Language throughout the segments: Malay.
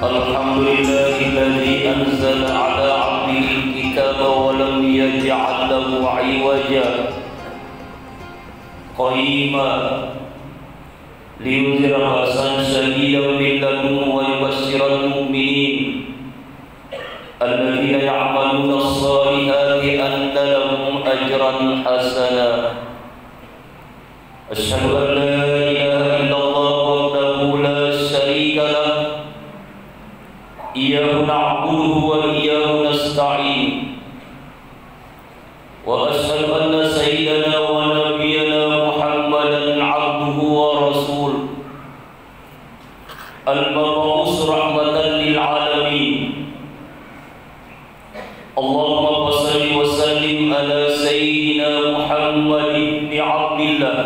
Alhamdulillahilladzi anzala ala 'abdihi al-kitaba wa lam yaj'al lahu 'iwaja qayyima liyunzira ba'san shadidan min ladunhu wa yubashshiral mu'minin alladhina ya'maluna as-salihati anna lahum ajran hasana. Asyhadu an la ilaha illallah wahdahu la syarika lah iyyahu na'budu wa iyyahu nasta'in wa asyhadu anna sayyidana wa nabiyyana Muhammadan 'abduhu wa rasuluh al-mab'uts rahmatan lil 'alamin. Allahumma shalli wa sallim ala sayyidina Muhammad ibn 'Abdillah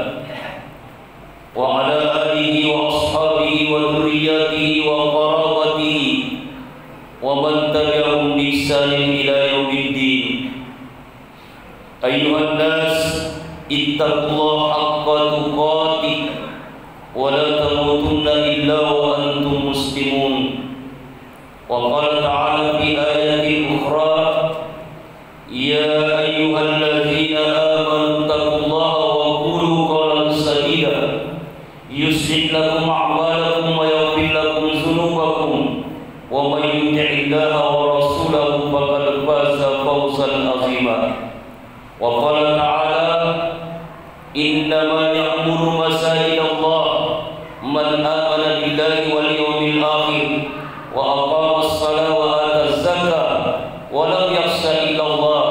wa ala alihi wa ashabihi wa dhurriyyatihi wa qarabatihi wa man tabi'ahum bi ihsanin ila yaumiddin. Ayyuhan nas ittaqullaha haqqa tuqatih wa la tamutunna illa wa antum muslimun. Wa qala ta'ala fi ayatin ukhra ya ayyuhalladzina amanu taqullaha wa qulu qawlan sadida yuslih lakum a'malakum wa yaghfir lakum dhunubakum wa may yuti'illaha wa rasulahu faqad faza fawzan 'azima. Wa qala ta'ala innama ya'muru masajidallah man amana billahi wal yawmil akhir wa aqama as-salata wa ata az-zakata wa lam yakhsha illa Allah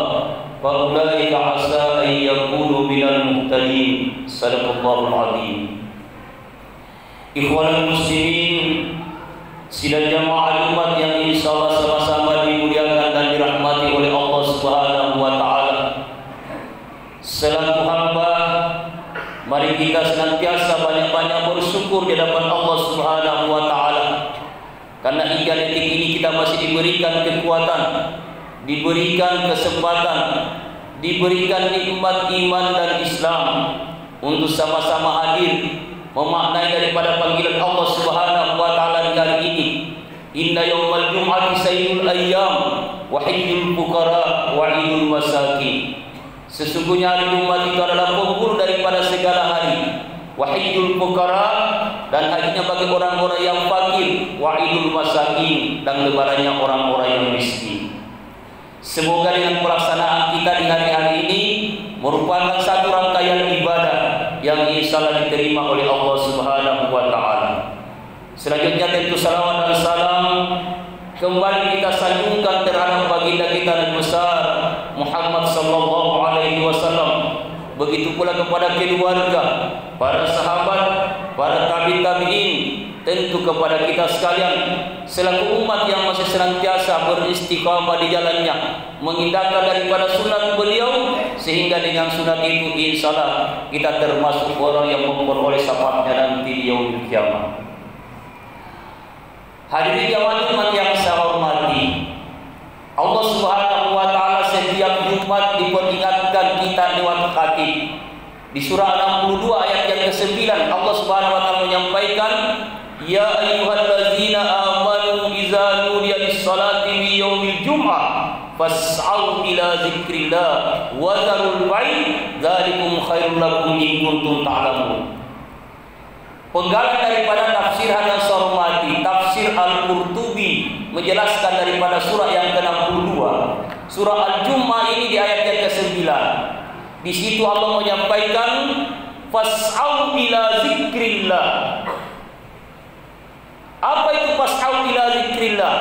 fa ulaika 'asa an yakunu minal muhtadin. Sadaqallahul 'azim. Ikhwanul muslimin, sidang jamaah umat yang insyaallah sama-sama dimuliakan dan dirahmati oleh Allah Subhanahu wa taala. Selaku hamba, mari kita senantiasa banyak-banyak bersyukur di hadapan Allah Subhanahu wa taala. Karena hingga detik ini kita masih diberikan kekuatan, diberikan kesempatan, diberikan nikmat iman dan Islam untuk sama-sama hadir memaknai daripada panggilan Allah Subhanahu wa taala di hari ini. Inna yaumal jum'ati sayyidul ayyam wa hijjul fuqara wa idul masakin. Sesungguhnya hari Jumat itu adalah penghulu daripada segala hari. Wa hijjul fuqara, dan harinya bagi orang-orang yang fakir, wa idul masakin, dan lebarannya orang-orang yang miskin. Semoga dengan pelaksanaan kita di hari-hari ini merupakan satu rangkaian ibadah yang insyaallah diterima oleh Allah Subhanahu wa taala. Selanjutnya tentu salawat dan salam kembali kita sanjungkan terhadap baginda kita Nabi besar Muhammad sallallahu alaihi wasallam. Begitu pula kepada keluarga, para sahabat, para tabi'in, tentu kepada kita sekalian selaku umat yang masih senantiasa beristiqamah di jalannya, mengindahkan daripada sunat beliau, sehingga dengan sunat itu insyaallah kita termasuk orang yang memperoleh syafaatnya nanti di yaumul kiamat. Hadirin jamaah umat yang saya hormati, Allah Subhanahu wa taala setiap Jumat diperingatkan kita lewat khatib. Di surah 62 ayat yang ke-9 Allah Subhanahu wa taala menyampaikan, ya ayyuhallazina amanu idza nudiya lis-salati mi yaumil jum'ah fas'au ila dzikrillah wa dzarul bai' dzalikum khairul lakum in kuntum ta'lamun. Penggalan daripada tafsir yang saya hormati, tafsir Al-Qurtubi menjelaskan daripada surah yang ke-62. Surah Al-Jumu'ah ini di ayat yang ke-9. Di situ Allah menyampaikan fas'au ila dzikrillah. Apa itu fas'au ila dzikrillah?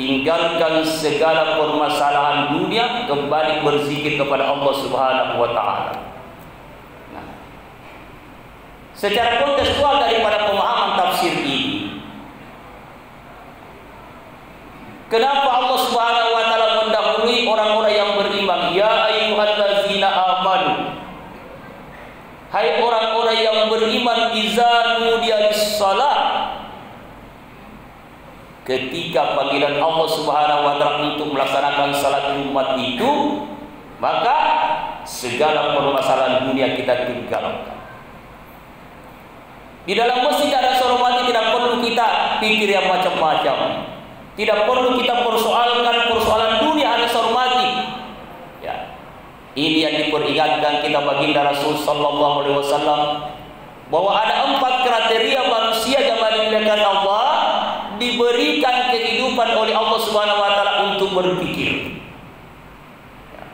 Tinggalkan segala permasalahan dunia, kembali berzikir kepada Allah Subhanahu wa taala. Secara kontekstual daripada pemahaman tafsir ini, kenapa Allah Subhanahu wa taala mendahului orang-orang orang-orang yang beriman idza nudiya lis-shalah, ketika panggilan Allah Subhanahu wa taala untuk melaksanakan salat Jumat itu, maka segala permasalahan dunia kita tinggalkan. Di dalam masjid ada soromati, tidak perlu kita pikir yang macam-macam. Tidak perlu kita persoalkan persoalan dunia, ada soromati. Ya. Ini yang diperingatkan kita baginda Rasul sallallahu alaihi wasallam bahwa ada 4 kriteria manusia yang dimuliakan Allah, diberikan kehidupan oleh Allah Subhanahu wa taala untuk berpikir. Ya.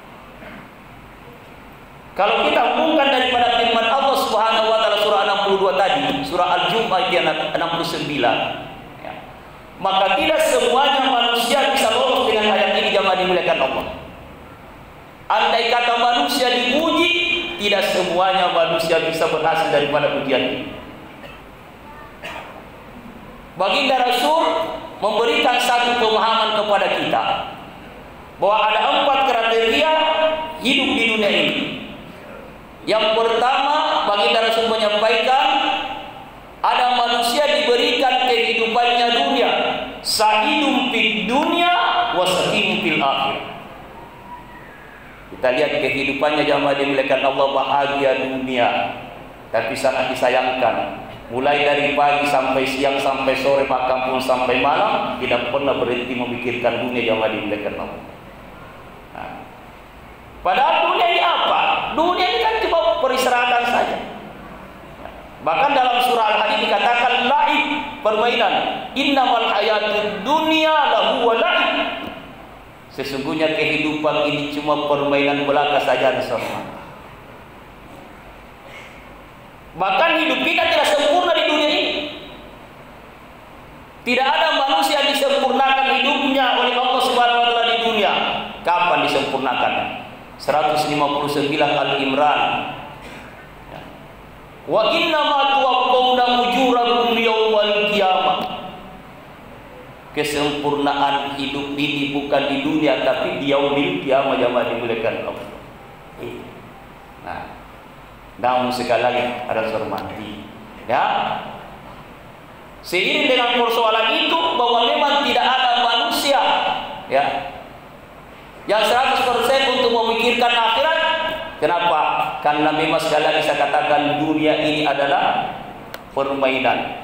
Kalau kita hubungkan daripada firman Allah Subhanahu wa taala surah 62 tadi, surah Al-Jumu'ah ayat 69, ya, maka tidak semuanya manusia bisa lolos dengan ayat ini jamaah dimuliakan Allah. Andai kata manusia diuji, tidak semuanya manusia bisa berhasil daripada ujian ini. Baginda Rasul memberikan satu pemahaman kepada kita bahwa ada 4 kriteria hidup di dunia ini. Yang pertama, baginda Rasul menyampaikan ada manusia diberikan kehidupannya dunia, sa'idum fid dunya wa sa'idum fil akhirah. Kita lihat kehidupannya jamaah dimuliakan Allah, bahagia dunia, tapi sangat disayangkan. Mulai dari pagi sampai siang, sampai sore, bahkan pun sampai malam, tidak pernah berhenti memikirkan dunia jamaah dimuliakan Allah. Nah, padahal dunia ini apa? Dunia ini kan cuma peristirahatan saja. Bahkan dalam surah Al-Hadid dikatakan la'ib, permainan. Innamal hayatud dunya lahu wa la'ib. Sesungguhnya kehidupan ini cuma permainan belaka saja di sana. Bahkan hidup kita tidak sempurna di dunia ini. Tidak ada manusia yang disempurnakan hidupnya oleh Allah Subhanahu wa taala di dunia. Kapan disempurnakan? 159 Al-Imran. Wa inna ma tuwaffawna ujurakum yaumal qiyamah. Kesempurnaan hidup ini bukan di dunia tapi di yaumil qiyamah jamaah dimuliakan Allah. Nah, namun sekali lagi ada hormati, ya. Seiring dengan persoalan itu bahwa memang tidak ada manusia, ya, yang 100% untuk memikirkan akhirat. Kenapa? Karena memang sekali lagi saya katakan dunia ini adalah permainan.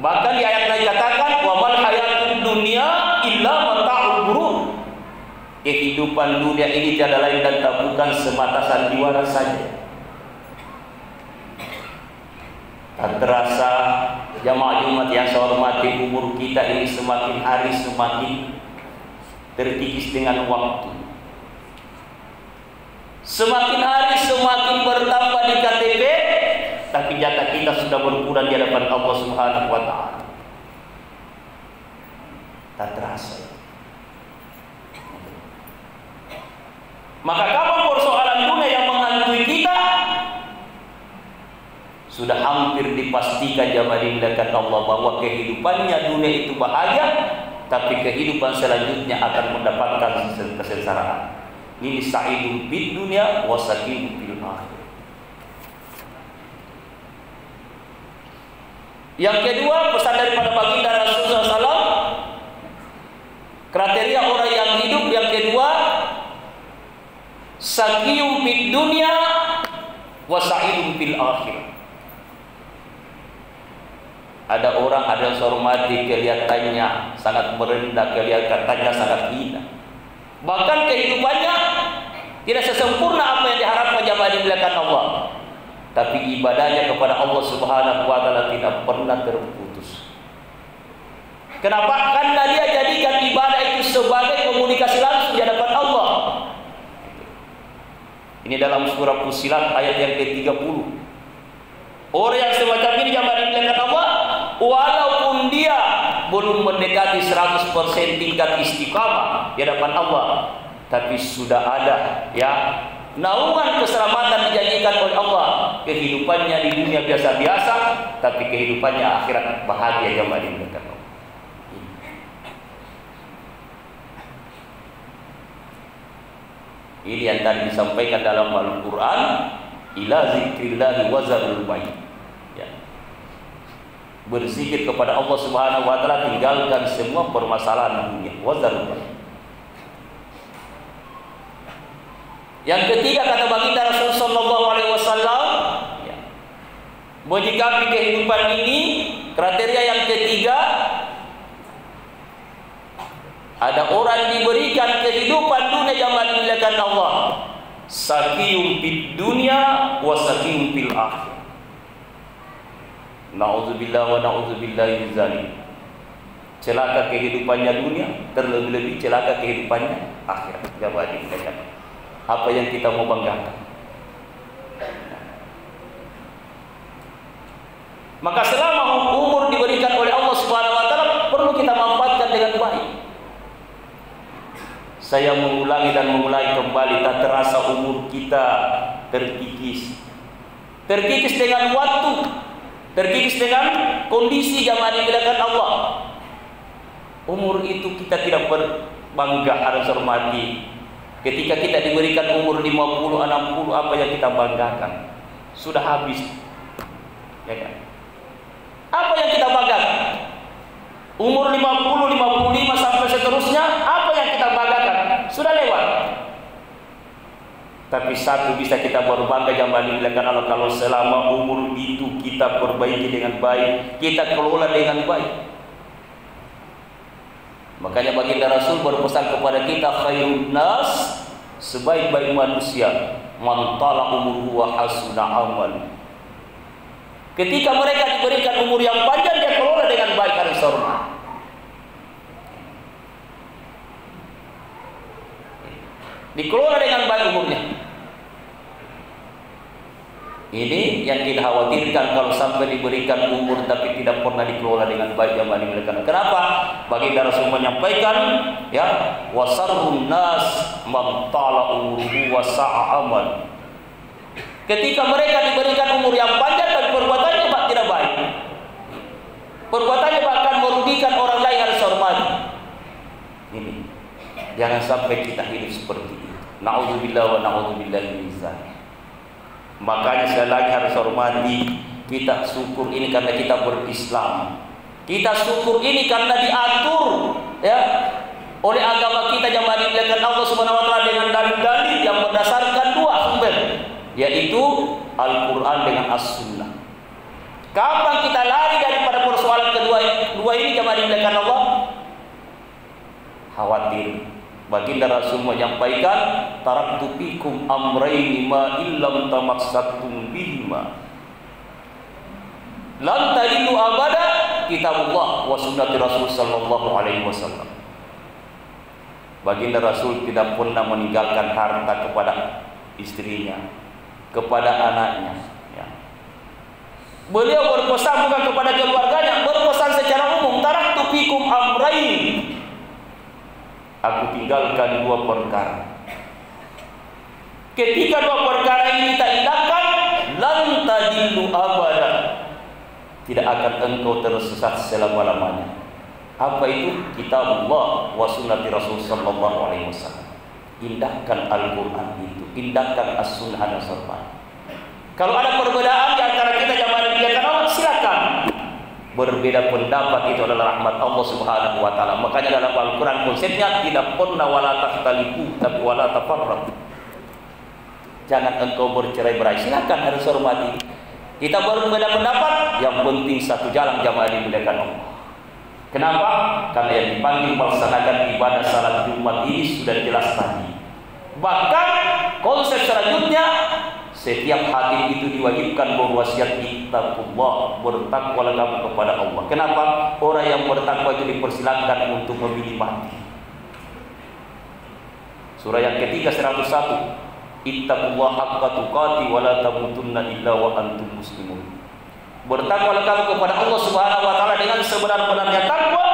Bahkan di ayat lain katakan wa mal hayatud dunya illa mata'ul ghurur. Kehidupan dunia ini tiada lain dan tak bukan semata sandiwara saja. Tak terasa jamaah Jumat yang saya hormati, umur kita ini semakin hari semakin terkikis dengan waktu. Semakin hari semakin bertambah di KTP, tapi jatah kita sudah berkurang di hadapan Allah Subhanahu wa taala. Tak terasa. Maka kapan persoalan dunia yang menghantui kita? Sudah hampir dipastikan jamaah dimuliakan Allah bahwa kehidupannya dunia itu bahagia, tapi kehidupan selanjutnya akan mendapatkan kesengsaraan. Ini sa'idun fid dunya wa sa'idun fil akhirah. Yang kedua, pesan daripada baginda Rasulullah SAW, kriteria orang yang hidup yang kedua, sa'idun fid dunya wa sa'idun fil akhirah. Ada orang ada yang hormati, kelihatannya sangat merendah, kelihatannya sangat hina. Bahkan kehidupannya tidak sesempurna apa yang diharapkan jamaah dimuliakan Allah. Tapi ibadahnya kepada Allah Subhanahu wa taala tidak pernah terputus. Kenapa? Karena dia jadikan ibadah itu sebagai komunikasi langsung di hadapan Allah. Ini dalam surah Fussilat ayat yang ke-30. Orang yang semacam ini jamaah dimuliakan Allah, walaupun dia belum mendekati 100% tingkat istiqamah di hadapan Allah, tapi sudah ada, ya, naungan keselamatan dijanjikan oleh Allah. Kehidupannya di dunia biasa-biasa, tapi kehidupannya akhirat bahagia jamaah dimuliakan Allah. Ini yang tadi disampaikan dalam Al-Quran. ila zikrillah wa zarul bai'. Ya. Berzikir kepada Allah Subhanahu wa taala, tinggalkan semua permasalahan dunia. Wa zarul bai'. Yang ketiga kata baginda Rasul sallallahu alaihi wasallam, ya, menyikapi kehidupan ini, kriteria yang ketiga, ada orang diberikan kehidupan dunia yang dimuliakan Allah, sakiyum fid dunya wa sakiyum fil akhirah. Nauzubillah wa nauzubillahi min dzalik. Celaka kehidupannya dunia, terlebih-lebih celaka kehidupannya akhirat. Jamaah dimuliakan. Apa yang kita mau banggakan? Maka selama umur diberikan oleh Allah Subhanahu wa taala, perlu kita manfaatkan dengan baik. Saya mengulangi dan mengulangi kembali, tak terasa umur kita terkikis. Terkikis dengan waktu, terkikis dengan kondisi jamaah dimuliakan Allah. Umur itu kita tidak berbangga, harus hormati. Ketika kita diberikan umur 50, 60, apa yang kita banggakan? Sudah habis. Ya kan? Apa yang kita banggakan? Umur 50, 55 sampai seterusnya, apa yang kita banggakan? Sudah lewat. Tapi satu bisa kita berbangga jamaah dimuliakan Allah, kalau selama umur itu kita perbaiki dengan baik, kita kelola dengan baik. Makanya baginda Rasul berpesan kepada kita, khairun nas, sebaik-baik manusia, man tala umruhu wa hasuna amal. Ketika mereka diberikan umur yang panjang, dia kelola dengan baik, harus hormat. Dikelola dengan baik umurnya. Ini yang kita khawatirkan kalau sampai diberikan umur tapi tidak pernah dikelola dengan baik jamaah dimuliakan. Kenapa? Baginda Rasul menyampaikan, ya, wasarrun nas man tala umruhu wa sa'a amal. Ketika mereka diberikan umur yang panjang tapi perbuatannya tidak baik, perbuatannya bahkan merugikan orang lain, harus hormati. Ini jangan sampai kita hidup seperti itu. Na'udzubillah wa na'udzubillahi min dzalik. Makanya sekali lagi harus hormati. Kita syukur ini karena kita berislam. Kita syukur ini karena diatur, ya, oleh agama kita yang dimuliakan Allah Subhanahu wa taala dengan dalil-dalil yang berdasarkan dua sumber, yaitu Al-Qur'an dengan As-Sunnah. Kapan kita lari daripada persoalan dua ini jamaah dimuliakan Allah? Khawatir. Baginda Rasul menyampaikan, taraktu fikum amrayni ma illam tamassaktum bihima lan tadillu abada, kitabullah wa sunnati Rasul sallallahu alaihi wasallam. Baginda Rasul tidak pernah meninggalkan harta kepada istrinya, kepada anaknya, ya. Beliau berpesan bukan kepada keluarganya, berpesan secara umum, taraktu fikum amrayni, aku tinggalkan dua perkara. Ketika dua perkara ini tak hidangkan, lan tadillu abada, tidak akan engkau tersesat selama-lamanya. Apa itu? Kitabullah wa sunnati Rasul sallallahu alaihi wasallam. Indahkan Al-Qur'an itu, indahkan As-Sunnah dan As-Sunnah. Kalau ada perbedaan di antara kita jamaah dimuliakan Allah, silakan. Berbeda pendapat itu adalah rahmat Allah Subhanahu wa taala. Makanya dalam Al-Qur'an konsepnya tidak pernah wala takhtalifu, tapi wala tafarraqu. Jangan engkau bercerai-berai, silakan, harus hormati. Kita berbeda pendapat, yang penting satu jalan jamaah dimuliakan Allah. Kenapa? Karena yang dipanggil melaksanakan ibadah salat Jumat ini sudah jelas tadi. Bahkan konsep selanjutnya, setiap hakim itu diwajibkan berwasiat ittaqullah, bertakwalah kamu kepada Allah. Kenapa? Orang yang bertakwa itu dipersilakan untuk memilih mati. Surah yang ketiga 101, ittaqullah haqqa tuqati wa la tamutunna illa wa antum muslimun. Bertakwalah kamu kepada Allah Subhanahu wa taala dengan sebenar-benarnya takwa,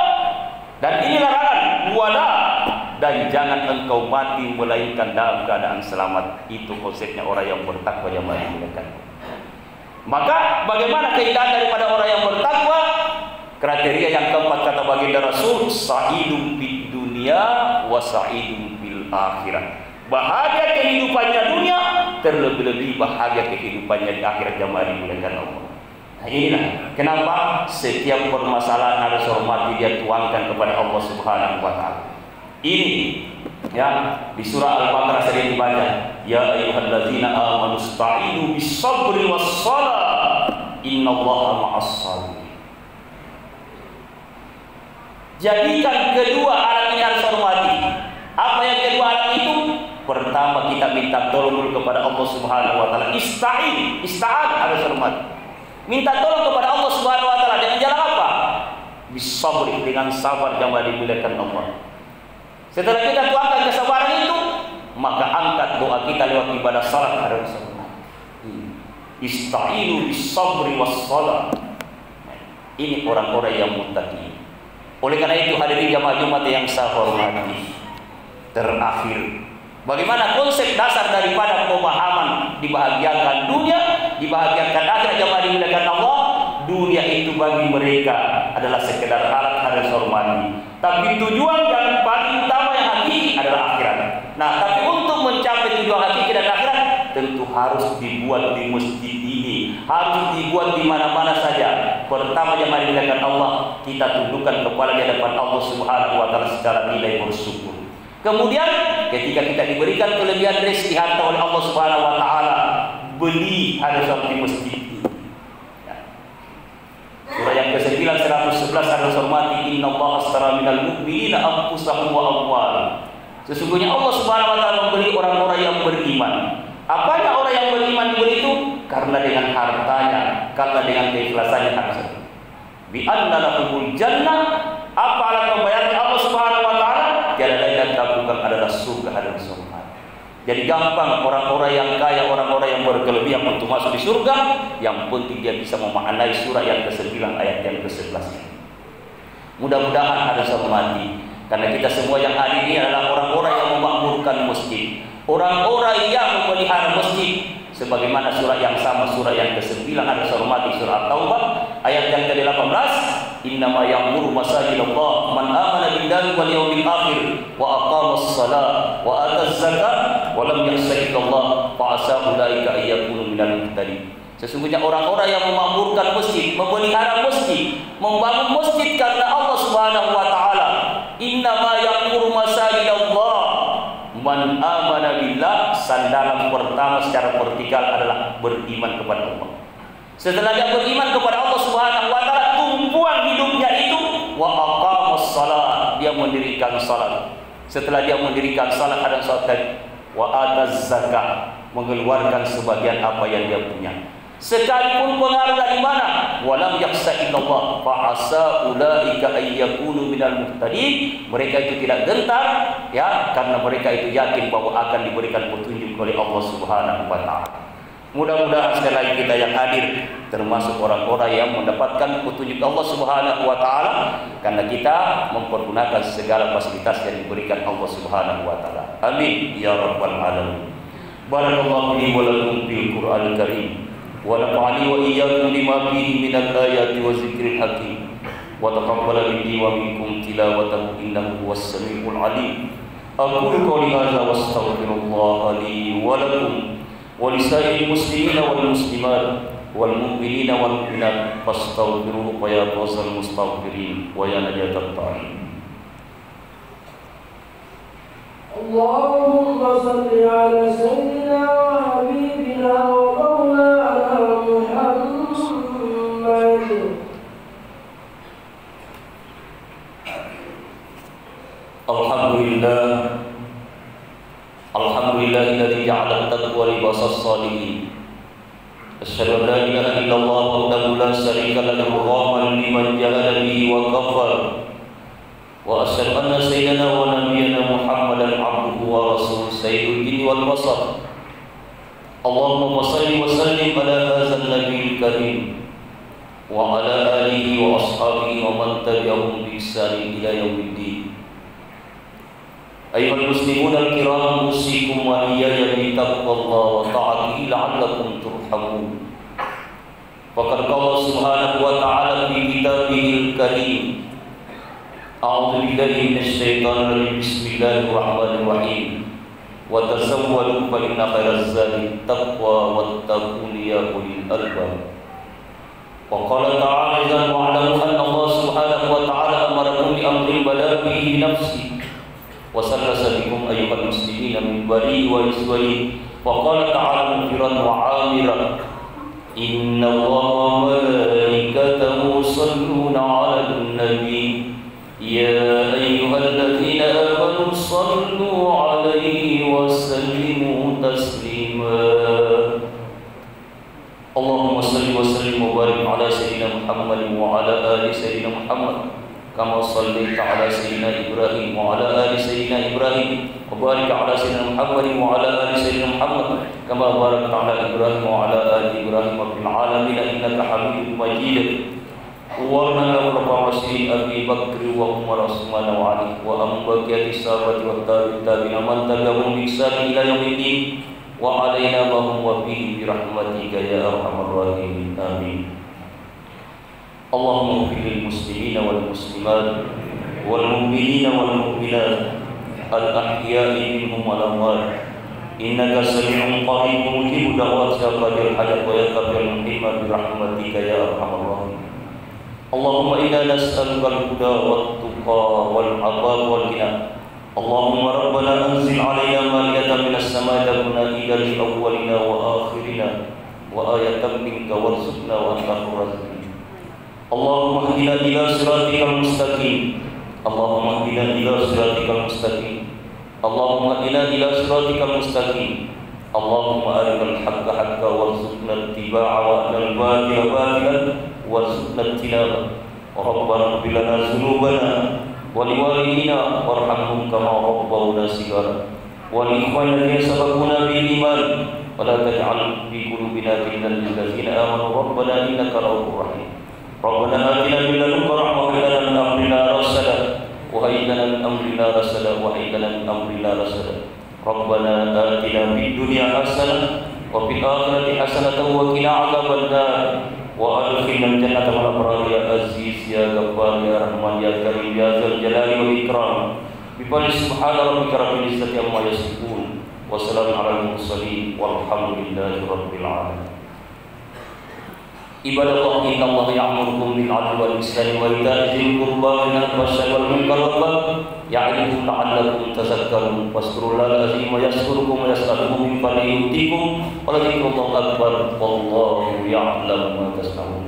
dan ini larangan wala, dan jangan engkau mati melainkan dalam keadaan selamat. Itu konsepnya orang yang bertakwa yang dimuliakan. Maka bagaimana keindahan daripada orang yang bertakwa? Kriteria yang keempat kata baginda Rasul, sa'idun fid dunya wa sa'idun fil akhirah. Bahagia kehidupannya dunia, terlebih-lebih bahagia kehidupannya di akhirat jamaah dimuliakan Allah. Nah inilah kenapa setiap permasalahan harus hormati dia tuangkan kepada Allah Subhanahu wa taala. Ini ya di surah Al-Baqarah sering dibaca, ya ayyuhallazina amanu ista'inu bis-sabri was-shalah innallaha ma'as-sabirin. Jadikan kedua alat ini harus hormati. Apa yang kedua alat itu? Pertama kita minta tolong dulu kepada Allah Subhanahu wa taala. Ista'an harus hormati. Minta tolong kepada Allah Subhanahu wa taala dengan jalan apa? Bisabri, dengan sabar jamaah dimuliakan Allah. Setelah kita tuangkan kesabaran itu, maka angkat doa kita lewat ibadah salat harus hormati. Ista'inu bisabri was-shalah. Ini orang-orang yang muttaqin. Oleh karena itu hadirin jamaah Jumat yang saya hormati, terakhir, bagaimana konsep dasar daripada pemahaman dibahagiakan dunia, dibahagiakan akhirat jamaah dimuliakan Allah. Dunia itu bagi mereka adalah sekedar alat harus hormati, tapi tujuan yang paling utama yang hakiki adalah akhirat. Nah, tapi untuk mencapai tujuan hakiki dan akhirat tentu harus dibuat di masjid ini, harus dibuat di mana-mana saja. Pertama jamaah dimuliakan Allah, kita tundukkan kepala di hadapan Allah Subhanahu wa taala secara nilai bersyukur. Kemudian ketika kita diberikan kelebihan rezeki harta oleh Allah Subhanahu wa taala, beli harus di masjid ini. Surah yang ke-9 111 harus hormati, innallaha ashtara minal mu'minina anfusahum wa amwalahum. Sesungguhnya Allah Subhanahu wa taala membeli orang-orang yang beriman. Apanya orang yang beriman dibeli itu? Karena dengan hartanya, karena dengan keikhlasannya harus. Bi anna lahumul jannah, apa alat pembayarannya Allah Subhanahu wa taala? Tiada lain dan tak bukan adalah surga dan surga. Jadi gampang orang-orang yang kaya, orang-orang yang berkelebihan untuk masuk di surga. Yang penting dia bisa memaknai surah yang ke-9 ayat yang ke-11. Mudah-mudahan harus hormati, karena kita semua yang hadir ini adalah orang-orang yang memakmurkan masjid, orang-orang yang memelihara masjid. Sebagaimana surah yang sama, surah yang ke-9 harus hormati, surah At-Taubah ayat yang ke-18, innama ya'muru masajidallah man amana billahi wal yawmil akhir wa aqamas shalah wa ataz zakat wa lam yakhsha illallah fa asa ulaika ay yakunu minal muhtadin. Sesungguhnya orang-orang yang memakmurkan masjid, memelihara masjid, membangun masjid karena Allah Subhanahu wa taala, innama ya'muru masajidallah man amana billah. Sandaran pertama secara vertikal adalah beriman kepada Allah. Setelah dia beriman kepada Allah Subhanahu wa taala, tumpuan hidupnya itu wa aqamus shalah, dia mendirikan salat. Setelah dia mendirikan salat ada salat, wa ataz zakat, mengeluarkan sebagian apa yang dia punya. Sekalipun pengaruh dari mana, walam yakhsha illallah fa asa ulaika ay yakunu minal muhtadin. Mereka itu tidak gentar ya, karena mereka itu yakin bahwa akan diberikan petunjuk oleh Allah Subhanahu wa taala. Mudah-mudahan sekali lagi kita yang hadir termasuk orang-orang yang mendapatkan petunjuk Allah Subhanahu wa taala, karena kita mempergunakan segala fasilitas yang diberikan Allah Subhanahu wa taala. Amin ya rabbal alamin. Barakallahu li wa lakum bil Qur'anil Karim. ونفعني وإياكم لما فيه من الآيات والذكر الحكيم وتقبل مني ومنكم تلاوته إنه هو السميع العليم. أقول قولي هذا وأستغفر الله لي ولكم ولسائر المسلمين والمسلمات والمؤمنين والمؤمنات فاستغفروه فيا فوز المستغفرين ويا نجاة الطائعين. اللهم صل على سيدنا وحبيبنا ومولانا محمد. Alhamdulillah, alhamdulillahilladzi ja'ala at-taqwa libasas salihin. Asyhadu an la ilaha illallah wahdahu la syarika lahu rahman liman jahada bihi wa kafar. Wa asyhadu anna sayyidana wa nabiyyana Muhammadan abduhu wa rasuluhu sayyidul jinni wal basar. Allahumma shalli wa sallim ala hadzal nabiyil karim wa ala alihi wa ashabihi wa man tabi'ahum bi ihsan ila yaumiddin. Ayyuhal muslimun al-kiram, usikum wa iyaya bi taqwallahi wa ta'atihi la'allakum turhamun. Faqad qala subhanahu wa ta'ala fi kitabihil karim, a'udzu billahi minasy syaithanir rajim, bismillahir rahmanir rahim. وتزودوا فإن خير الزاد التقوى واتقون يا أولي الألباب. وقال تعالى إذا واعلموا أن الله سبحانه وتعالى أمركم بأمر بدأ به بنفسه وسلس بكم أيها المسلمين من بريء وإسرائيل. وقال تعالى مغفرا وعامرا إن الله وملائكته يصلون على النبي يا أيها الذين آمنوا صلوا عليه وسلموا تسليما. اللهم صل وسلم وبارك على سيدنا محمد وعلى آل سيدنا محمد كما صليت على سيدنا إبراهيم وعلى آل سيدنا إبراهيم وبارك على سيدنا محمد وعلى آل سيدنا محمد كما باركت على إبراهيم وعلى آل إبراهيم في العالمين إنك حميد مجيد. وارنا رسول أبي بكر وعمر وعثمان وعلي وأن بقية الصحابة والتابعين من تبعهم بإحسان إلى يوم الدين وعلينا وهم وفيه برحمتك يا أرحم الراحمين آمين. اللهم اغفر للمسلمين والمسلمات والمؤمنين والمؤمنات الأحياء منهم والأموات إنك سميع قريب مجيب دعوات يا قاضي الحاجات ويا كافي المحيط برحمتك يا أرحم الراحمين. اللهم إنا نسألك الهدى والتقى والعفاف والغنى. اللهم ربنا أنزل علينا مائدة من السماء تكون عيدا لأولنا وآخرنا وآية منك وارزقنا وأنت خير الرازقين. اللهم اهدنا إلى صراطك المستقيم. اللهم اهدنا إلى صراطك المستقيم. اللهم اهدنا إلى صراطك المستقيم. اللهم أرنا الحق حقا وارزقنا اتباعه وأرنا الباطل باطلا وارزقنا اجتنابه. ربنا اغفر لنا ذنوبنا ولوالدينا وارحمهم كما ربونا صغارا ولإخواننا الذين سبقونا بالإيمان ولا تجعل في قلوبنا غلا للذين آمنوا ربنا إنك رؤوف رحيم. ربنا آتنا من لدنك رحمة وهب لنا من أمرنا رشدا وهيئ لنا من أمرنا رشدا وهيئ لنا من أمرنا رشدا. ربنا آتنا في الدنيا حسنة وفي الآخرة حسنة وقنا عذاب النار وأدخلنا الجنة مع الأبرار يا عزيز يا غفار يا رحمن يا كريم يا ذا الجلال والإكرام. بفضل سبحان ربك رب العزة عما يصفون وسلام على المرسلين والحمد لله رب العالمين. Ibadallah, innallaha ya'murukum bil 'adli wal ihsani wa ita'i dzil qurba wa yanha 'anil fahsya'i wal munkari wal baghi ya'idukum la'allakum tadhakkarun. Fazkurullaha al-'azim wa yazkurukum wa yas'alukum min fadlihi yu'tikum wa la dzikrullahi akbar wallahu ya'lamu ma tasna'un.